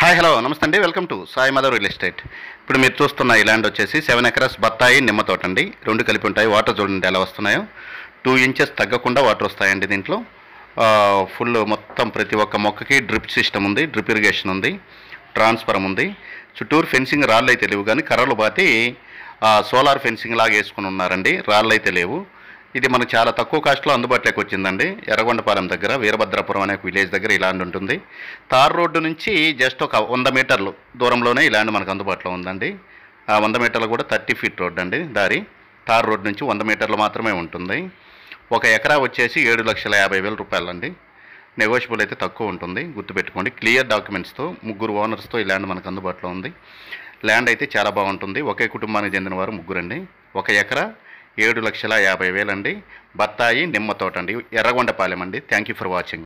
Hi hello నమస్తే అండి, welcome to Sai mother real estate. ఇప్పుడు మీరు చూస్తున్న ఈ ల్యాండ్ వచ్చేసి 7 ఎకరాస్ బత్తాయి నిమ్మ తోట అండి. రెండు కలిపి ఉంటాయి. వాటర్ చూడండి ఎలా వస్తున్నాయో, 2 ఇంచెస్ తగ్గకుండా వాటర్ వస్తాయండి దీంట్లో. ఫుల్ మొత్తం ప్రతి ఒక్క మొక్కకి డ్రిప్ సిస్టమ్ ఉంది, డ్రిప్ ఇరిగేషన్ ఉంది, ట్రాన్స్ఫరం ఉంది. చుట్టూరు ఫెన్సింగ్ రాళ్ళు అయితే లేవు, కానీ కర్రలు బాతి సోలార్ ఫెన్సింగ్ లాగా వేసుకుని ఉన్నారండి. రాళ్ళు అయితే లేవు. ఇది మనకు చాలా తక్కువ కాస్ట్లో అందుబాటులోకి వచ్చిందండి. ఎర్రగొండపాలెం దగ్గర వీరభద్రాపురం అనే విలేజ్ దగ్గర ఈ ల్యాండ్ ఉంటుంది. తార్ రోడ్డు నుంచి జస్ట్ ఒక 100 మీటర్లు దూరంలోనే ఈ ల్యాండ్ మనకు అందుబాటులో ఉందండి. 100 మీటర్లు కూడా 30 ఫీట్ రోడ్ అండి దారి. తార్ రోడ్ నుంచి 100 మీటర్లు మాత్రమే ఉంటుంది. 1 ఎకరా వచ్చేసి 7,50,000 రూపాయలండి. నెగోషియబుల్ అయితే తక్కువ ఉంటుంది, గుర్తుపెట్టుకోండి. క్లియర్ డాక్యుమెంట్స్తో 3 ఓనర్స్తో ఈ ల్యాండ్ మనకు అందుబాటులో ఉంది. ల్యాండ్ అయితే చాలా బాగుంటుంది. ఒకే కుటుంబానికి చెందిన వారు 3 అండి. 1 ఎకరా 7,50,000 అండి. బత్తాయి నిమ్మ తోట అండి, ఎర్రగొండపాలెం అండి. Thank you for watching.